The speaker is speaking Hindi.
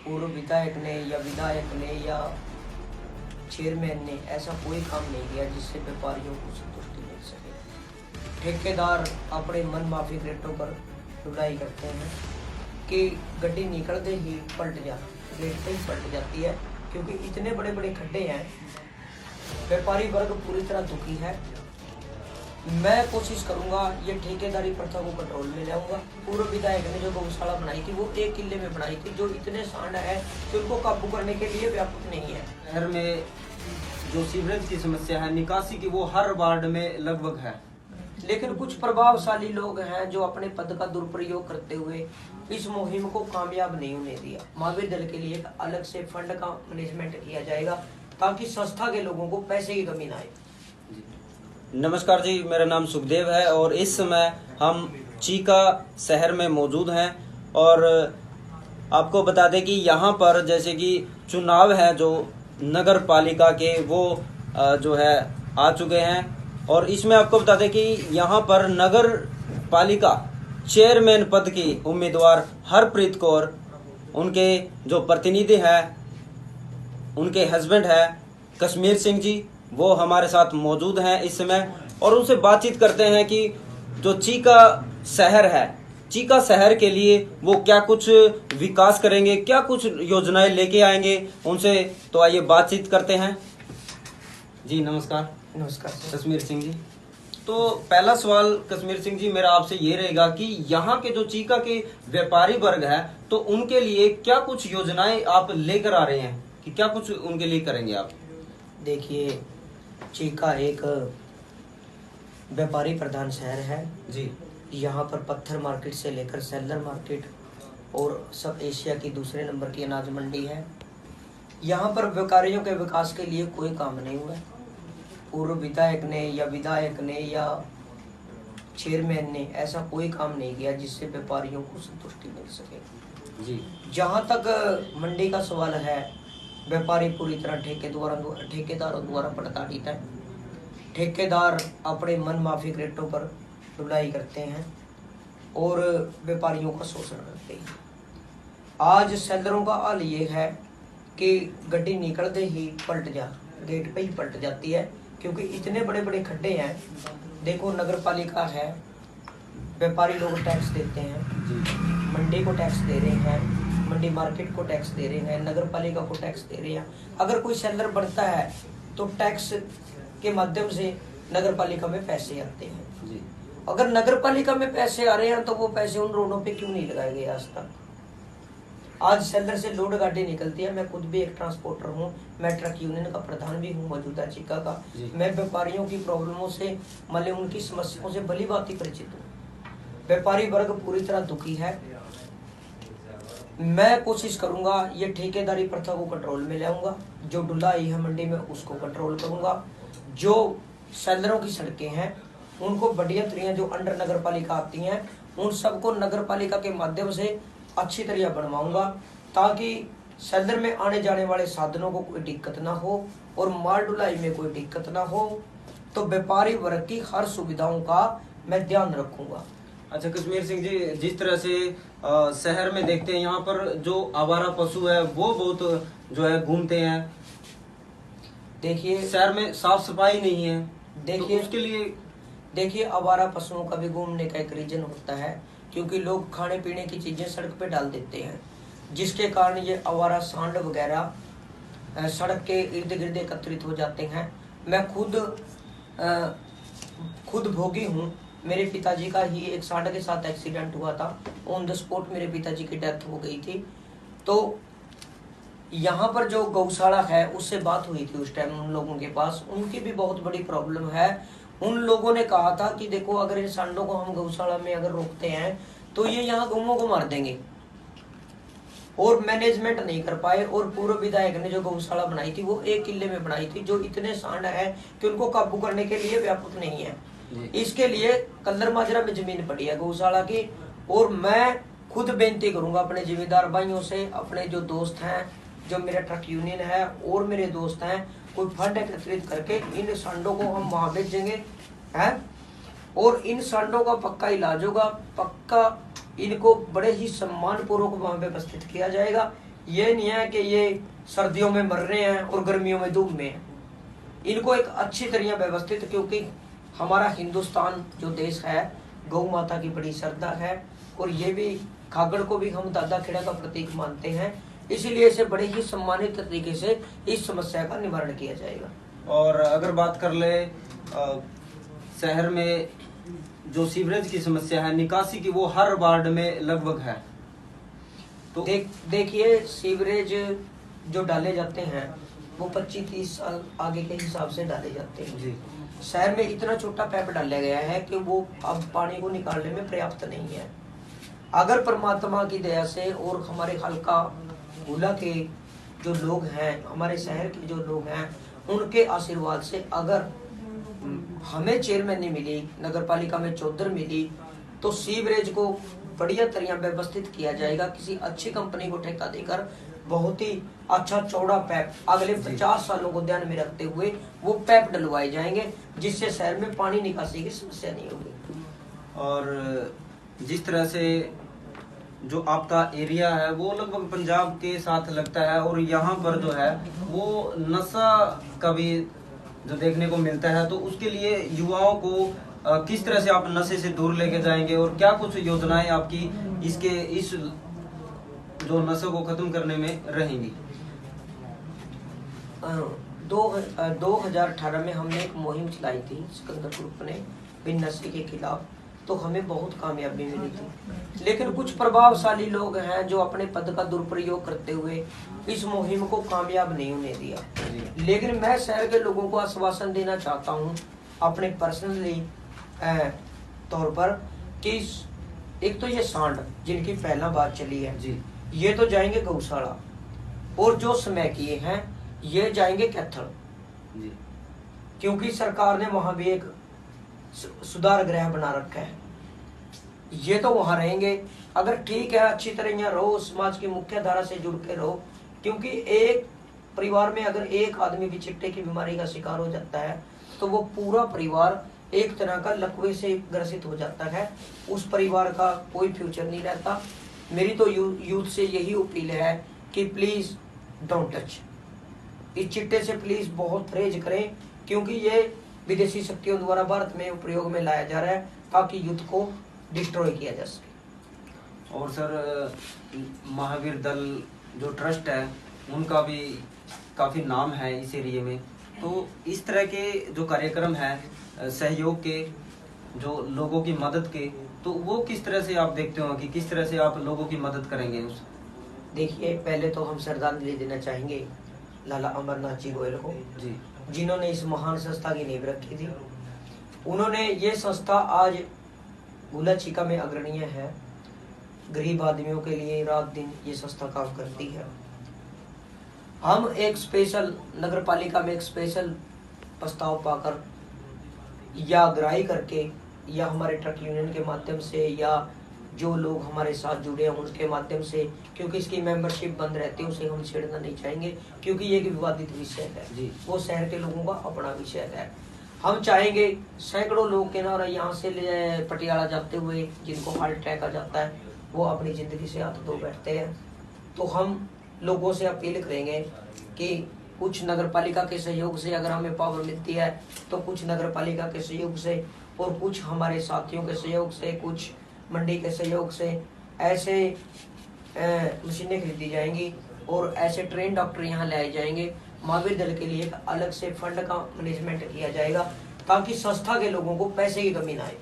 पूर्व विधायक ने या विधायक ने या चेयरमैन ने ऐसा कोई काम नहीं किया जिससे व्यापारियों को संतुष्टि मिल सके। ठेकेदार अपने मन माफी रेटों पर ढुलाई करते हैं कि गड्डी निकलते ही पलट गेट पे ही पलट जाती है, क्योंकि इतने बड़े बड़े खड्डे हैं। व्यापारी वर्ग पूरी तरह दुखी है। मैं कोशिश करूंगा ये ठेकेदारी प्रथा को कंट्रोल में लाऊंगा। पूर्व विधायक ने जो गौशाला बनाई थी वो 1 किले में बनाई थी, जो इतने सांड है कि उनको काबू करने के लिए व्यापक नहीं है। शहर में जो सीवरेज की समस्या है, निकासी की, वो हर वार्ड में लगभग है, लेकिन कुछ प्रभावशाली लोग हैं जो अपने पद का दुरुपयोग करते हुए इस मुहिम को कामयाब नहीं होने दिया। महावीर दल के लिए एक अलग से फंड का मैनेजमेंट किया जाएगा ताकि संस्था के लोगों को पैसे की कमी ना आए। नमस्कार जी, मेरा नाम सुखदेव है और इस समय हम चीका शहर में मौजूद हैं। और आपको बता दें कि यहाँ पर जैसे कि चुनाव है जो नगर पालिका के, वो जो है आ चुके हैं। और इसमें आपको बता दें कि यहाँ पर नगर पालिका चेयरमैन पद की उम्मीदवार हरप्रीत कौर, उनके जो प्रतिनिधि हैं, उनके हस्बैंड है कश्मीर सिंह जी, वो हमारे साथ मौजूद हैं इस समय। और उनसे बातचीत करते हैं कि जो चीका शहर है, चीका शहर के लिए वो क्या कुछ विकास करेंगे, क्या कुछ योजनाएं लेके आएंगे उनसे। तो आइए बातचीत करते हैं। जी नमस्कार। नमस्कार कश्मीर सिंह जी। तो पहला सवाल कश्मीर सिंह जी मेरा आपसे ये रहेगा कि यहाँ के जो चीका के व्यापारी वर्ग है, तो उनके लिए क्या कुछ योजनाएं आप लेकर आ रहे हैं कि क्या कुछ उनके लिए करेंगे आप? देखिए, चीका एक व्यापारी प्रधान शहर है जी। यहाँ पर पत्थर मार्केट से लेकर सेलर मार्केट और सब एशिया की दूसरे नंबर की अनाज मंडी है। यहाँ पर व्यापारियों के विकास के लिए कोई काम नहीं हुआ। पूर्व विधायक ने या चेयरमैन ने ऐसा कोई काम नहीं किया जिससे व्यापारियों को संतुष्टि मिल सके। जी। जहाँ तक मंडी का सवाल है, व्यापारी पूरी तरह ठेकेदारों द्वारा प्रताड़ित है। ठेकेदार अपने मन माफी रेटों पर ढुलाई करते हैं और व्यापारियों का शोषण करते हैं। आज सेलरों का हाल ये है कि गड्डी निकलते ही गेट पे ही पलट जाती है, क्योंकि इतने बड़े बड़े खड्डे हैं। देखो, नगर पालिका है, व्यापारी लोग टैक्स देते हैं, मंडी को टैक्स दे रहे हैं, मंडी मार्केट को टैक्स दे रहे हैं, नगर पालिका को टैक्स दे रहे हैं। अगर कोई सेलर बढ़ता है तो टैक्स के माध्यम से नगर पालिका में पैसे आते हैं जी। अगर नगर पालिका में पैसे आ रहे हैं तो वो पैसे उन रोडों पे क्यों नहीं लगाए गए आज तक? आज सेलर से लोड गाड़ी निकलती है। मैं खुद भी एक ट्रांसपोर्टर हूँ, मैं ट्रक यूनियन का प्रधान भी हूँ मौजूदा चीका का। मैं व्यापारियों की प्रॉब्लमों से, मतलब उनकी समस्याओं से भली भांति परिचित हूँ। व्यापारी वर्ग पूरी तरह दुखी है। मैं कोशिश करूंगा ये ठेकेदारी प्रथा को कंट्रोल में लाऊंगा। जो ढुलाई है मंडी में उसको कंट्रोल करूंगा। जो सेलरों की सड़कें हैं उनको बढ़िया तरीके, जो अंडर नगर पालिका आती हैं, उन सबको नगर पालिका के माध्यम से अच्छी तरह बनवाऊंगा ताकि सेलर में आने जाने वाले साधनों को कोई दिक्कत ना हो और माल ढुलाई में कोई दिक्कत ना हो। तो व्यापारी वर्ग की हर सुविधाओं का मैं ध्यान रखूंगा। अच्छा कश्मीर सिंह जी, जिस तरह से शहर में देखते हैं, यहाँ पर जो आवारा पशु है वो बहुत जो है घूमते हैं। देखिए, शहर में साफ सफाई नहीं है। देखिए, तो उसके लिए देखिए आवारा पशुओं का भी घूमने का एक रीजन होता है, क्योंकि लोग खाने पीने की चीजें सड़क पे डाल देते हैं, जिसके कारण ये आवारा सांड वगैरह सड़क के इर्द गिर्द एकत्रित हो जाते हैं। मैं खुद भोगी हूँ। मेरे पिताजी का ही एक सांड के साथ एक्सीडेंट हुआ था। ऑन द स्पॉट मेरे पिताजी की डेथ हो गई थी। तो यहाँ पर जो गौशाला है उससे बात हुई थी उस टाइम उन लोगों के पास, उनकी भी बहुत बड़ी प्रॉब्लम है। उन लोगों ने कहा था कि देखो, अगर इन सांडों को हम गौशाला में अगर रोकते हैं तो ये यहाँ गौओं को मार देंगे, और मैनेजमेंट नहीं कर पाए। और पूर्व विधायक ने जो गौशाला बनाई थी वो 1 किले में बनाई थी, जो इतने सांड है कि उनको काबू करने के लिए व्यापक नहीं है। इसके लिए कल्लर माजरा में जमीन पड़ी है गौशाला की। और मैं खुद बेनती करूंगा अपने जिम्मेदार भाइयों से, अपने जो दोस्त हैं, जो मेरा ट्रक यूनियन है और मेरे दोस्त हैं, कोई फंड एकत्रित करके इन सांडों को हम वहां भेजेंगे हैं, और इन सांडों का पक्का इलाज होगा। पक्का इनको बड़े ही सम्मान पूर्वक वहां व्यवस्थित किया जाएगा। ये नहीं है कि ये सर्दियों में मर रहे हैं और गर्मियों में धूप में हैं। इनको एक अच्छी तरह व्यवस्थित, क्योंकि हमारा हिंदुस्तान जो देश है गौ माता की बड़ी श्रद्धा है, और ये भी खागड़ को भी हम दादा खेड़ा का प्रतीक मानते हैं, इसीलिए इसे बड़े ही सम्मानित तरीके से इस समस्या का निवारण किया जाएगा। और अगर बात कर ले शहर में जो सीवरेज की समस्या है, निकासी की, वो हर वार्ड में लगभग है। तो देखिए सीवरेज जो डाले जाते हैं वो 25-30 साल आगे के हिसाब से डाले जाते हैं जी। शहर में इतना छोटा पाइप डाला गया है कि वो अब पानी को निकालने में पर्याप्त नहीं है। अगर परमात्मा की दया से और हमारे हल्का गुला के जो लोग हैं, हमारे शहर के जो लोग हैं, उनके आशीर्वाद से अगर हमें चेयरमैन नहीं मिली, नगर पालिका में चौधर मिली, तो सीवरेज को बढ़िया तरह व्यवस्थित किया जाएगा। किसी अच्छी कंपनी को ठेका देकर बहुत ही अच्छा चौड़ा पैप अगले 50 सालों को ध्यान में रखते हुए वो पैप डलवाए जाएंगे, जिससे शहर में पानी निकासी की समस्या नहीं होगी। और जिस तरह से जो आपका एरिया है वो लगभग पंजाब के साथ लगता है, और यहाँ पर जो है वो नशा का भी जो देखने को मिलता है, तो उसके लिए युवाओं को किस तरह से आप नशे से दूर लेके जाएंगे, और क्या कुछ योजनाएं आपकी इस जो नशे को खत्म करने में रहेंगी? 2018 में हमने एक मुहिम चलाई थी सिकंदर ग्रुप ने बिन नशे के खिलाफ, तो हमें बहुत कामयाबी मिली थी। लेकिन कुछ प्रभावशाली लोग हैं जो अपने पद का दुरुपयोग करते हुए इस मुहिम को कामयाब नहीं होने दिया। लेकिन मैं शहर के लोगों को आश्वासन देना चाहता हूं अपने पर्सनली तौर पर कि एक तो ये सांड जिनकी पहला बात चली है जी, ये तो जाएंगे गौशाला, और जो समय किए हैं ये जाएंगे कैथल जी, क्योंकि सरकार ने वहां भी एक सुधार गृह बना रखा है। ये तो वहां रहेंगे। अगर ठीक है, अच्छी तरह यहाँ रहो, समाज की मुख्य धारा से जुड़ के रहो, क्योंकि एक परिवार में अगर एक आदमी भी चिट्टे की बीमारी का शिकार हो जाता है तो वो पूरा परिवार एक तरह का लकवे से ग्रसित हो जाता है। उस परिवार का कोई फ्यूचर नहीं रहता। मेरी तो यूथ से यही अपील है कि प्लीज डोंट टच, इस चिट्टे से प्लीज बहुत परहेज करें, क्योंकि ये विदेशी शक्तियों द्वारा भारत में प्रयोग में लाया जा रहा है ताकि युद्ध को डिस्ट्रॉय किया जा सके। और सर महावीर दल जो ट्रस्ट है उनका भी काफी नाम है इस एरिया में, तो इस तरह के जो कार्यक्रम है सहयोग के, जो लोगों की मदद के, तो वो किस तरह से आप देखते हो कि किस तरह से आप लोगों की मदद करेंगे उस? देखिए, पहले तो हम श्रद्धांजलि देना चाहेंगे लाला अमरनाथ जी गोयल को जी, जिन्होंने इस महान संस्था की नींव रखी थी। उन्होंने ये संस्था आज गुला चीका में अग्रणीय है। गरीब आदमियों के लिए रात दिन ये संस्था काम करती है। हम एक स्पेशल नगर पालिका में एक स्पेशल प्रस्ताव पाकर या अग्राही करके या हमारे ट्रक यूनियन के माध्यम से या जो लोग हमारे साथ जुड़े हैं उनके माध्यम से, क्योंकि इसकी मेंबरशिप बंद रहती है, उसे हम छेड़ना नहीं चाहेंगे, क्योंकि ये एक विवादित विषय है जी। वो शहर के लोगों का अपना विषय है। हम चाहेंगे सैकड़ों लोग के ना यहाँ से पटियाला जाते हुए जिनको हार्ट अटैक आ जाता है वो अपनी जिंदगी से हाथ धो बैठते हैं। तो हम लोगों से अपील करेंगे कि कुछ नगर पालिका के सहयोग से अगर हमें पावर मिलती है तो कुछ नगर पालिका के सहयोग से और कुछ हमारे साथियों के सहयोग से, कुछ मंडी के सहयोग से ऐसे मशीनें खरीदी जाएंगी और ऐसे ट्रेन डॉक्टर यहाँ लाए जाएंगे। महावीर दल के लिए एक अलग से फंड का मैनेजमेंट किया जाएगा ताकि संस्था के लोगों को पैसे की कमी ना आए।